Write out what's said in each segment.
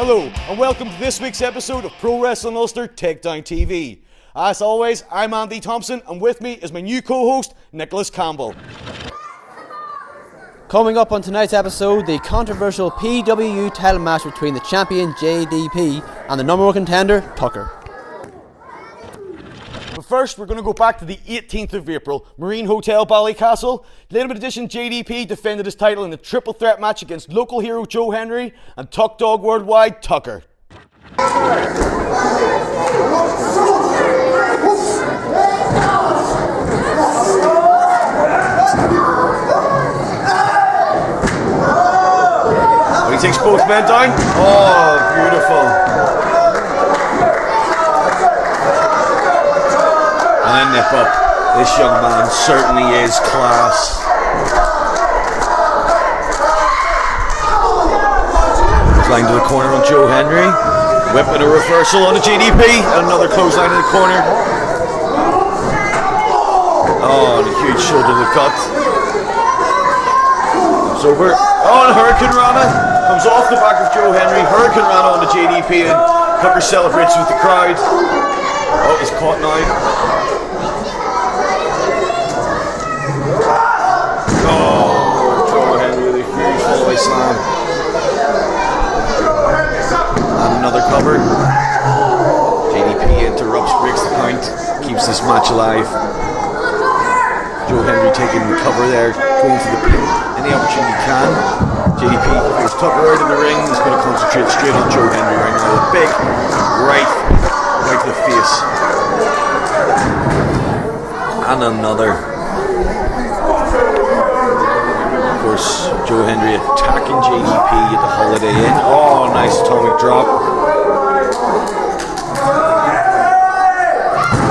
Hello, and welcome to this week's episode of Pro Wrestling Ulster Takedown TV. As always, I'm Andy Thompson, and with me is my new co-host, Nicholas Campbell. Coming up on tonight's episode, the controversial PWU title match between the champion JDP and the number one contender, Tucker. But first, we're going to go back to the 18th of April, Marine Hotel, Ballycastle. Limited edition JDP defended his title in a triple threat match against local hero Joe Henry and Tuck Dog Worldwide Tucker. He takes both men down. Oh, beautiful. And a nip up. This young man certainly is class. Climb to the corner on Joe Henry. Whip and a reversal on a JDP. And another clothesline in the corner. Oh, and a huge shoulder to the cut. It's over. Oh, and Hurricane Rana comes off the back of Joe Henry. Hurricane Rana on the JDP, and Tucker celebrates with the crowd. Oh, he's caught now. Oh, Joe Henry with a huge follow-away slam. And another cover. JDP interrupts, breaks the count, keeps this match alive. Joe Henry taking the cover there, going for the pin any opportunity he can. JDP goes Tucker out of the ring. He's going to concentrate straight on Joe Henry right now. A big right to the face. And another. Of course, Joe Henry attacking JDP at the Holiday Inn. Oh, nice atomic drop.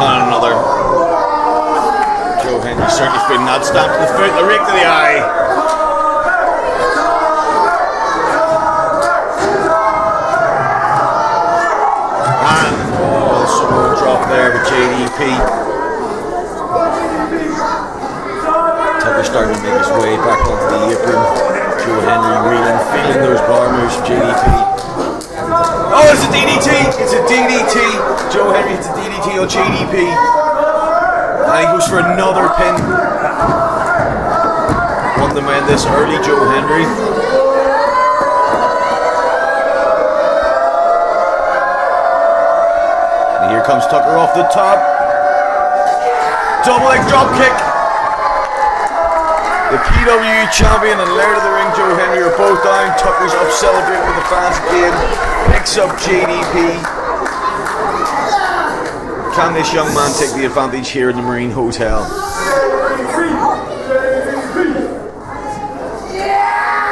And another. Joe Henry certainly feeling that stamp to the foot, the rake to the eye. And also drop there with JDP. Tucker starting to make his way back onto the apron. Joe Henry reeling, feeling those bar moves from JDP. Oh, it's a DDT! It's a DDT! Joe Henry hits a DDT on JDP. And he goes for another pin. Won the man this early, Joe Henry. And here comes Tucker off the top. Double leg drop kick. The PWU champion and laird of the ring, Joe Henry, are both down. Tucker's up celebrating with the fans again. Picks up JDP. Can this young man take the advantage here in the Marine Hotel?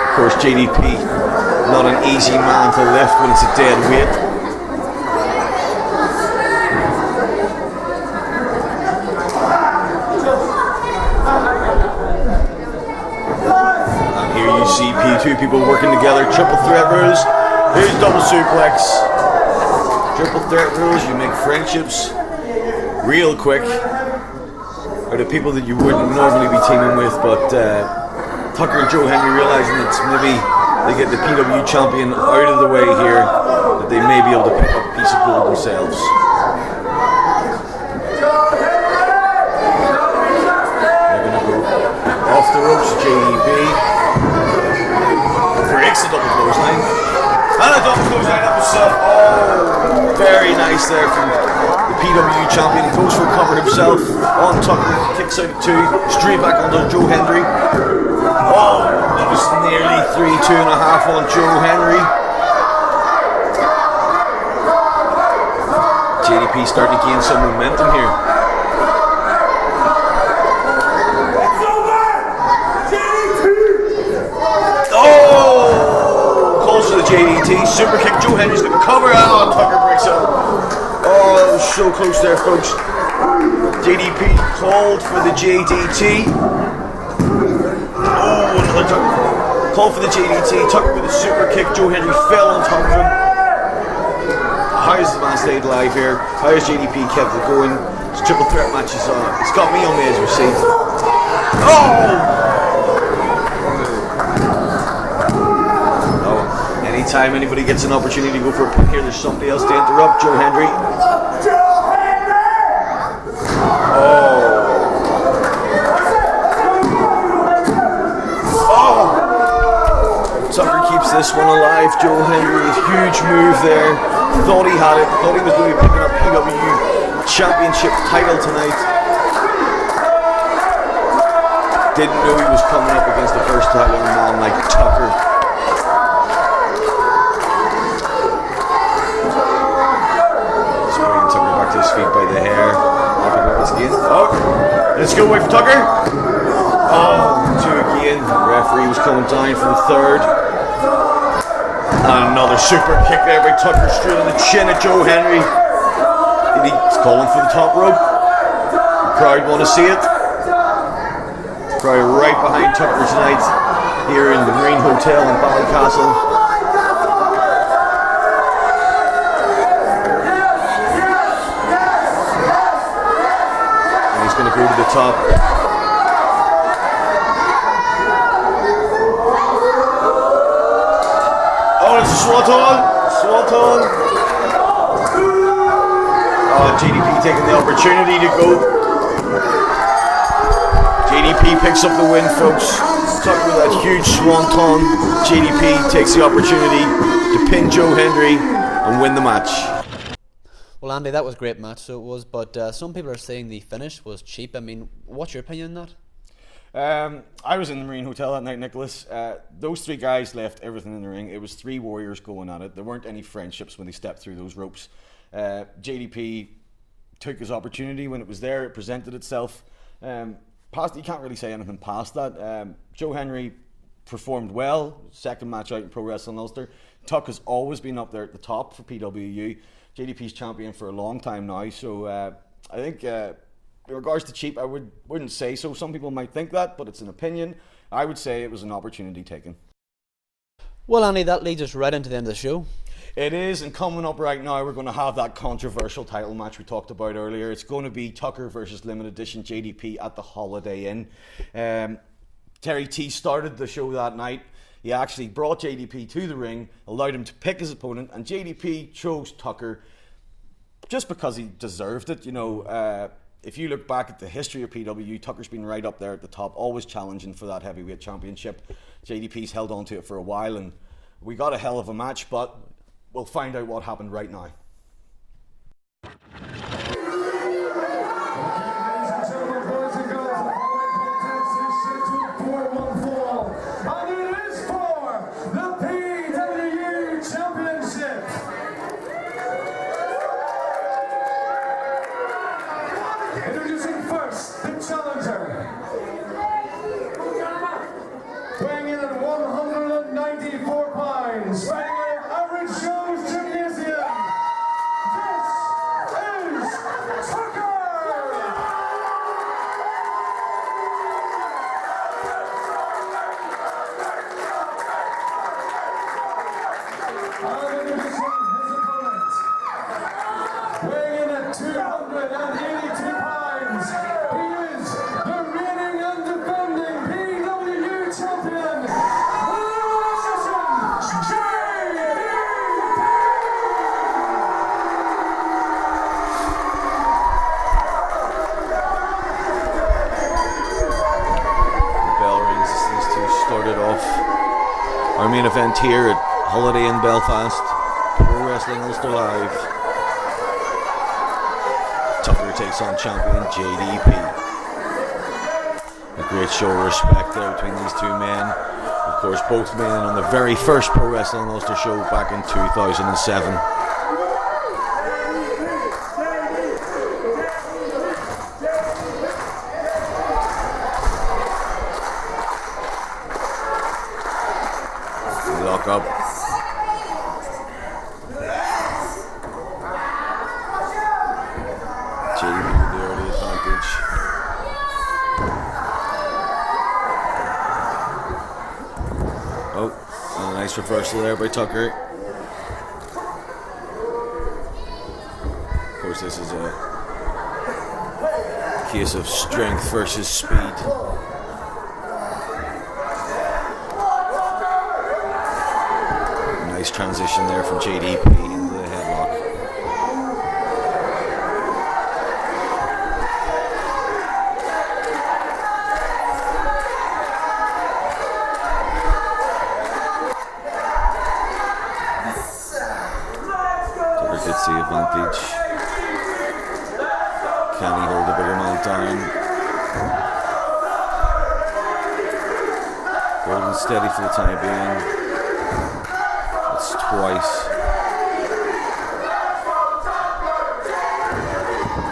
Of course, JDP, not an easy man to lift when it's a dead weight. And here you see two people working together, triple threat rules. Here's double suplex. Triple threat rules, you make friendships real quick, or the people that you wouldn't normally be teaming with, but Tucker and Joe Henry realizing that maybe they get the PWU champion out of the way here, that they may be able to pick up a piece of gold themselves. They're going to go off the ropes, JDP breaks the double clothesline, and a double clothesline up himself. Oh, very nice there from the PWU champion. He goes for a cover himself on Tucker, kicks out at two, straight back onto Joe Henry. Oh, that was nearly 2.5 on Joe Henry. JDP starting to gain some momentum here. Oh, calls for the JDT, super kick. Joe Henry's going to cover out. Tucker breaks out. Oh, that was so close there, folks. JDP called for the JDT. Oh, another Tucker. Called for the JDT. Tucker with a super kick. Joe Henry fell on top of him. How is the man stayed alive here? How has JDP kept it going? This triple threat match is on. It's got me on the edge of my seat. Oh! Anytime anybody gets an opportunity to go for a pin here, there's somebody else to interrupt. Joe Hendry. Tucker keeps this one alive. Joe Hendry, huge move there. Thought he had it. Thought he was going to be picking up PWU Championship title tonight. Didn't know he was coming up against the first title man like Tucker. Just bringing Tucker back to his feet by the hair. Oh, let's go away from Tucker. Oh, two again. The referee was coming down for the third. And another super kick there by Tucker straight on the chin of Joe Hendry. He's calling for the top rope. The crowd want to see it. The crowd right behind Tucker tonight here in the Marine Hotel in Ballycastle. And he's going to go to the top. Oh, it's a Swanton. Oh, JDP taking the opportunity to go. JDP picks up the win, folks. Tucker with that huge Swanton. JDP takes the opportunity to pin Joe Hendry and win the match. Well, Andy, that was a great match, so it was, but some people are saying the finish was cheap. I mean, what's your opinion on that? I was in the Marine Hotel that night, Nicholas. Those three guys left everything in the ring. It was three warriors going at it. There weren't any friendships when they stepped through those ropes. JDP took his opportunity when it was there. It presented itself. You can't really say anything past that. Joe Hendry performed well. Second match out in Pro Wrestling Ulster. Tuck has always been up there at the top for PWU. JDP's champion for a long time now. So I think... in regards to cheap, I wouldn't say so. Some people might think that, but it's an opinion. I would say it was an opportunity taken. Well, Andy, that leads us right into the end of the show. It is, and coming up right now, we're going to have that controversial title match we talked about earlier. It's going to be Tucker versus Limited Edition JDP at the Holiday Inn. Terry T started the show that night. He actually brought JDP to the ring, allowed him to pick his opponent, and JDP chose Tucker just because he deserved it. You know, if you look back at the history of PWU, Tucker's been right up there at the top, always challenging for that heavyweight championship. JDP's held on to it for a while, and we got a hell of a match, but we'll find out what happened right now. Introducing first, the challenger. Weighing in at 194 pounds, fighting out of Average Joe's Gymnasium. This is Tucker! And introducing his opponent. Weighing in at 282 pounds. He is the reigning and defending PWU champion, Bell rings as these two started off our main event here at Holiday Inn Belfast. Pro Wrestling Ulster Live. Tucker takes on champion JDP. A great show of respect there between these two men. Of course, both men on the very first Pro Wrestling Ulster show back in 2007. Lock up. JDP with the early advantage. Oh, and a nice reversal there by Tucker. Of course, this is a case of strength versus speed. Nice transition there from JDP into the headlock. Tucker gets the advantage. Can he hold the bigger man down? Holding steady for the time being. It's twice.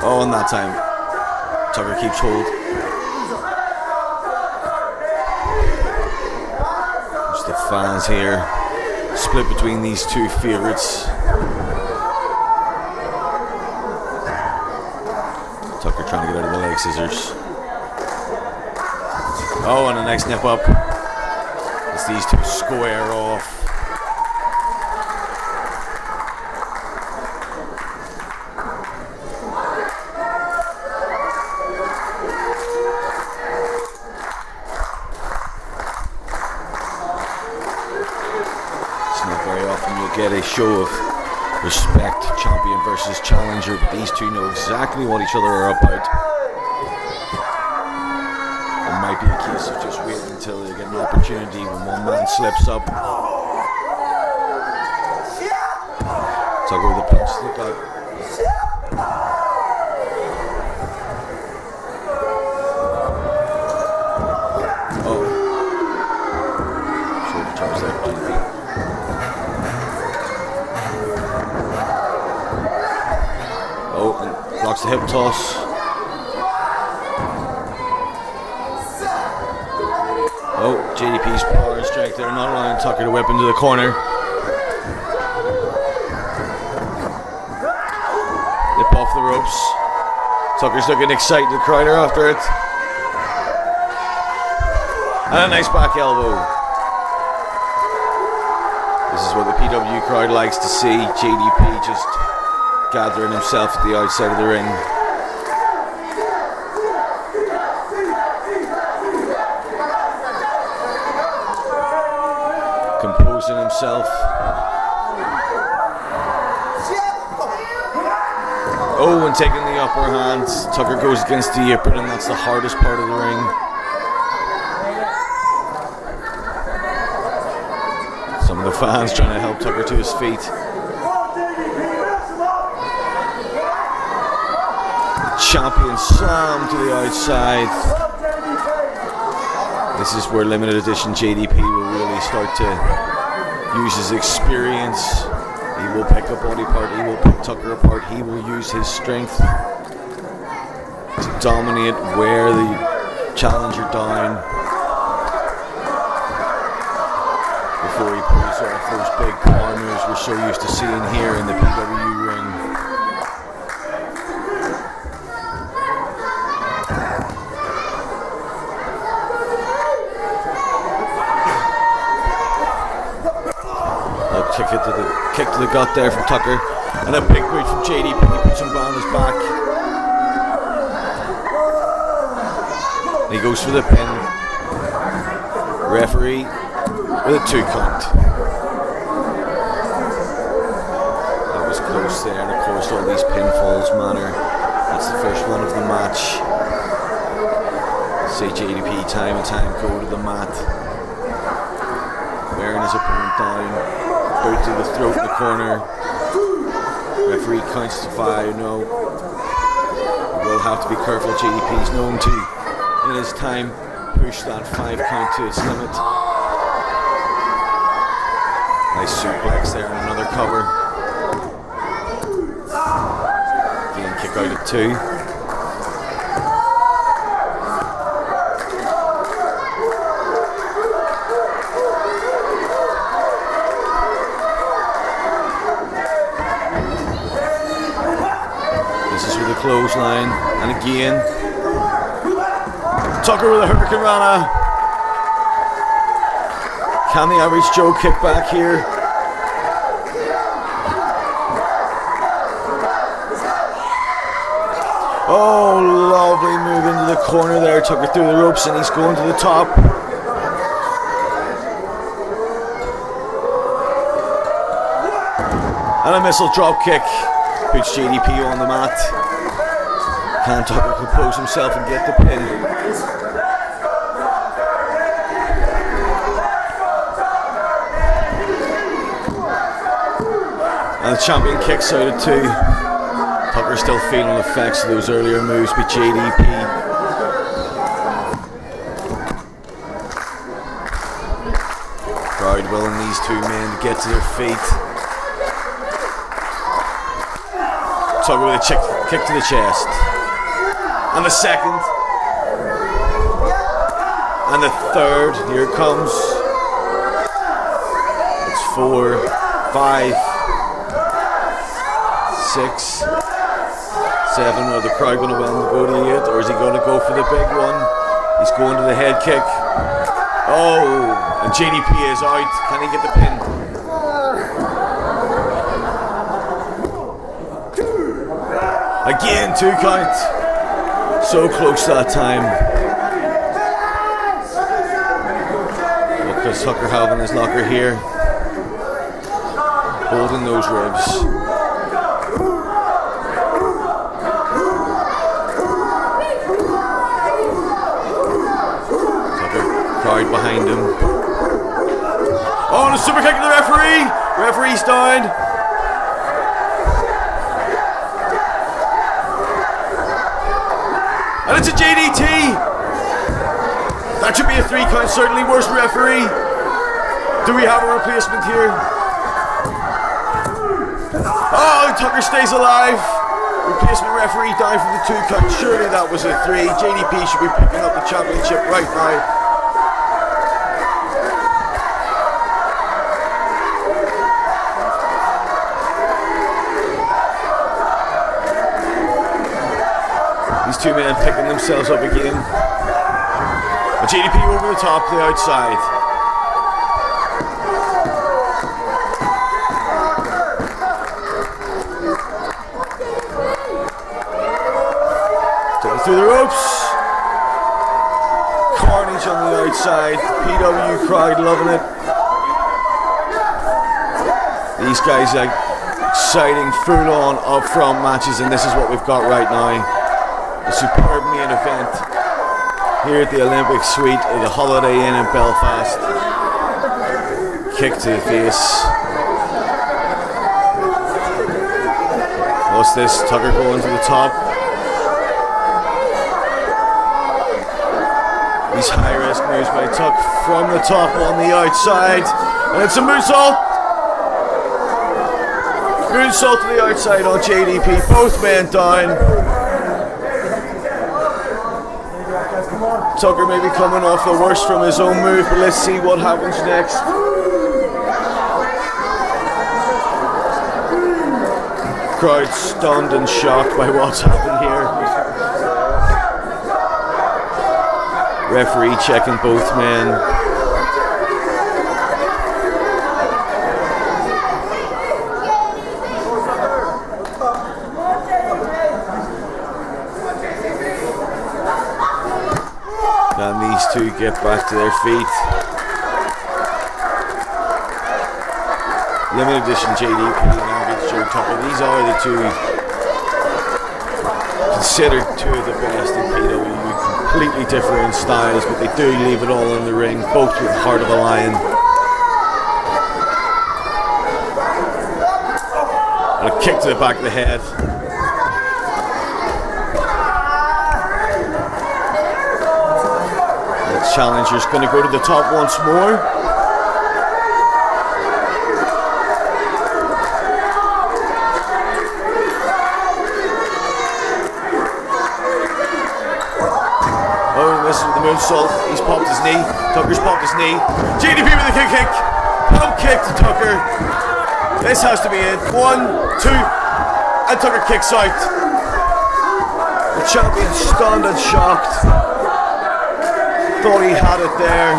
Oh, and that time Tucker keeps hold. There's the fans here, split between these two favourites. Tucker trying to get out of the leg scissors. Oh, and a nice nip up as these two square off. Get a show of respect, champion versus challenger, but these two know exactly what each other are about. It might be a case of just waiting until they get an opportunity when one man slips up. Tucker with a punch to the gut. Oh. Shoulder charge there, JDP. Oh, and blocks the hip toss. Oh, JDP's power and strength there, not allowing Tucker to whip into the corner. Nip off the ropes. Tucker's looking excited, the crowd are after it. And a nice back elbow. This is what the PWU crowd likes to see. JDP just gathering himself at the outside of the ring. Composing himself. Oh, and taking the upper hand. Tucker goes against the apron, and that's the hardest part of the ring. Some of the fans trying to help Tucker to his feet. Champion slam to the outside. This is where limited edition JDP will really start to use his experience. He will pick a body part, he will pick Tucker apart, he will use his strength to dominate, wear the challenger down before he pulls off those big power moves we're so used to seeing here in the PWU ring. Kick to the gut there from Tucker, and a big boot from JDP, puts him down his back. And he goes for the pin. Referee with a 2 count. That was close there, and of course all these pinfalls matter. That's the first one of the match. See JDP time and time go to the mat, wearing his opponent down. Boot to the throat in the corner. Referee counts to 5. No. We'll have to be careful. JDP's known to, in his time, push that 5 count to its limit. Nice suplex there and another cover. Again, kick out at 2. Clothesline, and again Tucker with a Hurricane Rana. Can the average Joe kick back here? Oh, lovely move into the corner there. Tucker through the ropes, and he's going to the top. And a missile drop kick. Puts JDP on the mat. Can Tucker compose himself and get the pin? And the champion kicks out at 2. Tucker's still feeling the effects of those earlier moves by JDP. Crowd willing these two men to get to their feet. Tucker with a kick to the chest. And the second. And the third. Here it comes. It's 4, 5, 6, 7. Are the crowd going to go to 8, or is he going to go for the big one? He's going to the head kick. Oh, and JDP is out. Can he get the pin? Again, 2 count. So close that time. What does Tucker have in his locker here? Holding those ribs. Crowd behind him. Oh, and a super kick to the referee. Referee's down. And it's a JDT. That should be a 3 count, certainly. Worst referee. Do we have a replacement here? Oh, Tucker stays alive. Replacement referee down for the 2 count. Surely that was a 3. JDP should be picking up the championship right now. These 2 men picking themselves up again. But JDP over the top, the outside. Through the ropes. Carnage on the outside. PWU crowd loving it. These guys are exciting, full-on, up-front matches, and this is what we've got right now. A superb main event here at the Olympic Suite at the Holiday Inn in Belfast. Kick to the face. What's this? Tucker going to the top. These high-risk moves by Tuck from the top on the outside. And it's a moonsault. Moonsault to the outside on JDP. Both men down. Tucker may be coming off the worst from his own move, but let's see what happens next. Crowd stunned and shocked by what's happened here. Referee checking both men. And these 2 get back to their feet. Limited edition JDP and Average Joe Tucker. These are the 2 considered 2 of the best in PWU. Completely different styles, but they do leave it all in the ring, both with the heart of a lion. And a kick to the back of the head. The challenger's going to go to the top once more. The moonsault, he's popped his knee. Tucker's popped his knee. JDP with the kick. Pump kick to Tucker. This has to be it. 1, 2, and Tucker kicks out. The champion stunned and shocked. Thought he had it there.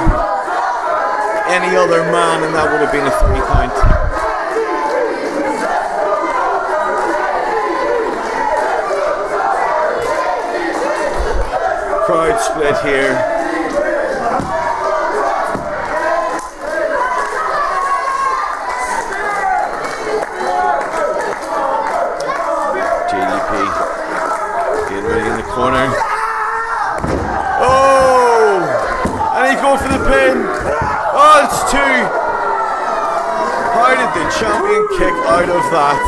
Any other man, and that would have been a 3 count. Crowd split here. Oh, it's 2. How did the champion kick out of that?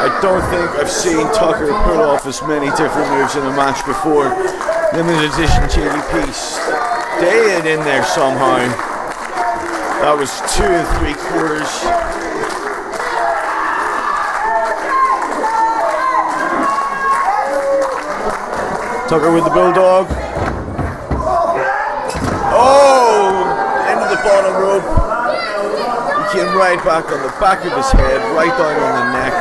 I don't think I've seen Tucker pull off as many different moves in a match before. Limited edition JDP stayed in there somehow. That was 2 3/4. Tucker with the bulldog. Oh, into the bottom rope. He came right back on the back of his head, right down on the neck.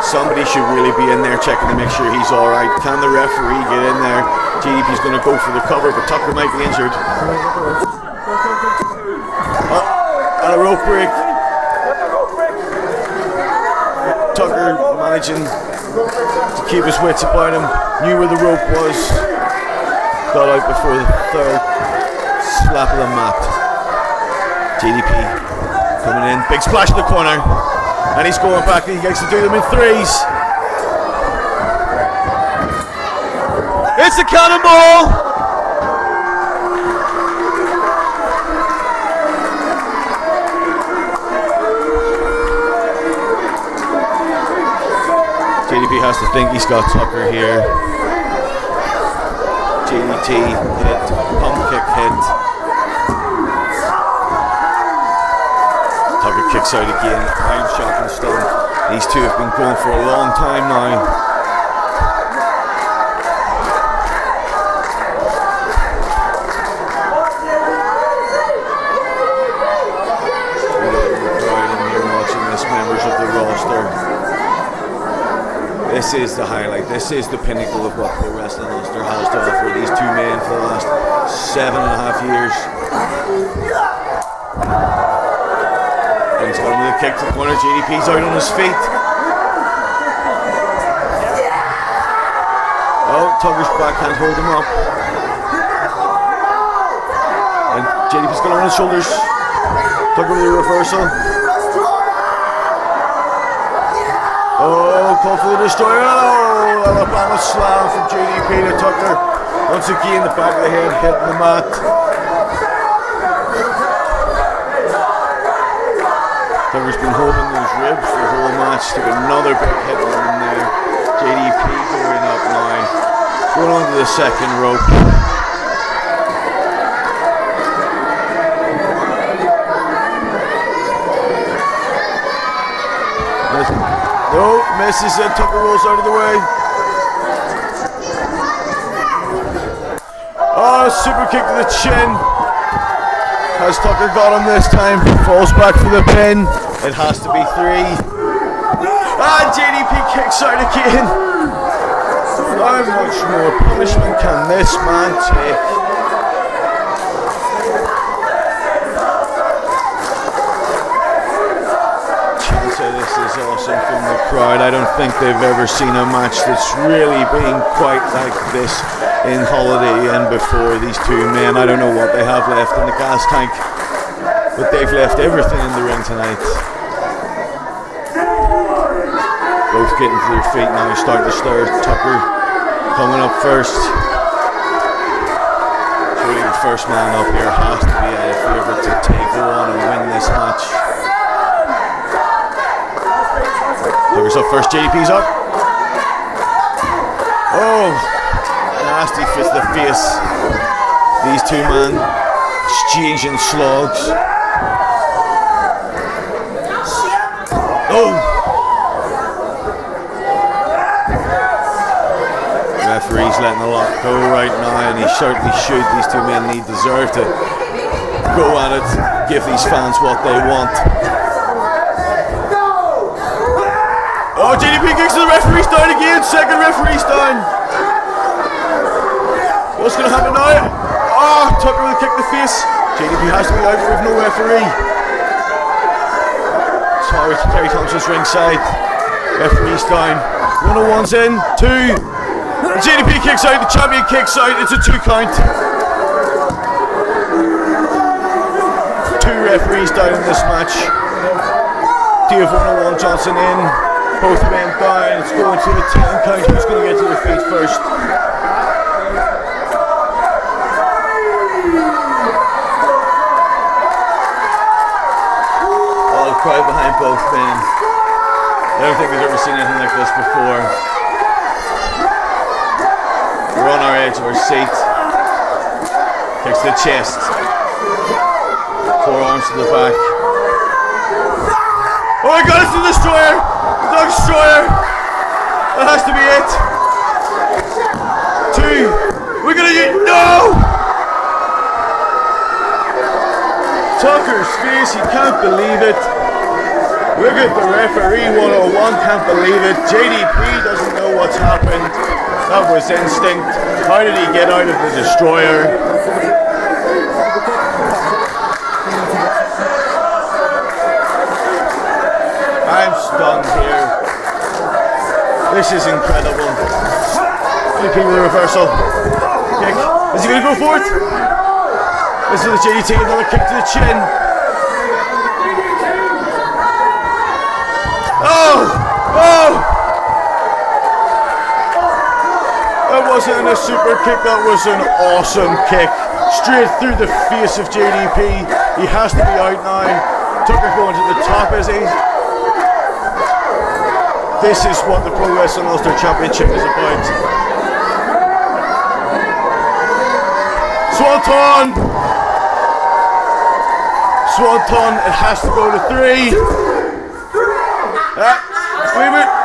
Somebody should really be in there checking to make sure he's alright. Can the referee get in there? JDP's going to go for the cover, but Tucker might be injured. Oh, and a rope break. Tucker managing to keep his wits about him. Knew where the rope was. Got out before the third slap of the mat. JDP coming in. Big splash in the corner. And he's going back, and he gets to do them in 3s. It's a cannonball! JDP has to think he's got Tucker here. JDT hit, pump kick hit. Tucker kicks out again, iron shot and stone. These two have been going for a long time now. Members of the roster. This is the highlight. This is the pinnacle of what Pro Wrestling Ulster has to offer. These two men for the last 7.5 years. And he's got him with a kick to the corner. JDP's out on his feet. Oh, Tucker's back can't hold him up. And JDP's got him on his shoulders. Tucker with a reversal. Oh, call for the destroyer. Oh, Alabama slam from JDP to Tucker. Once again, the back of the head hitting the mat. Tucker's been holding those ribs for the whole match. Took another big hit on him there. JDP going up now. Going on to the second rope. No, misses it. Tucker rolls out of the way. Oh, super kick to the chin. Has Tucker got him this time? Falls back for the pin. It has to be 3. And JDP kicks out again. How much more punishment can this man take? This is awesome from the crowd. I don't think they've ever seen a match that's really been quite like this in Holiday Inn before. These two men, I don't know what they have left in the gas tank, but they've left everything in the ring tonight. Both getting to their feet now, starting to stir. Tucker coming up first. Surely the first man up here has to be a favourite to take on and win this match. Tucker's up first, JDP's up. Oh, nasty fist to the face. These two men exchanging slugs. Oh! Referee's letting the lot go right now, and he certainly should. These two men deserve to go at it, give these fans what they want. Oh, JDP kicks to the referee's down again. Second referee's down. What's going to happen now? Oh, Tucker will kick the face. JDP has to be out with no referee. Sorry, Terry Thompson's ringside. Referee's down. 101's in. 2. JDP kicks out. The champion kicks out. It's a 2 count. 2 referees down in this match. Dave 101 Johnson in. Both men down, it's going to a 10 count. Who's going to get to their feet first? think I've ever seen anything like this before. We're on our edge of our seat. Takes the chest. Forearms to the back. Oh my god, it's the Destroyer! The Destroyer! That has to be it. 2. We're gonna use. No! Tucker's face, he can't believe it. Look at the referee 101, can't believe it. JDP doesn't know what's happened. That was instinct. How did he get out of the Destroyer? I'm stunned here. This is incredible. JDP with a reversal. Kick. Is he going to go for it? This is the JDT, another kick to the chin. Oh! Oh! That wasn't a super kick, that was an awesome kick. Straight through the face of JDP. He has to be out now. Tucker going to the top, is he? This is what the Pro Wrestling Ulster Championship is about. Swanton! Swanton, it has to go to 3. Wait a minute.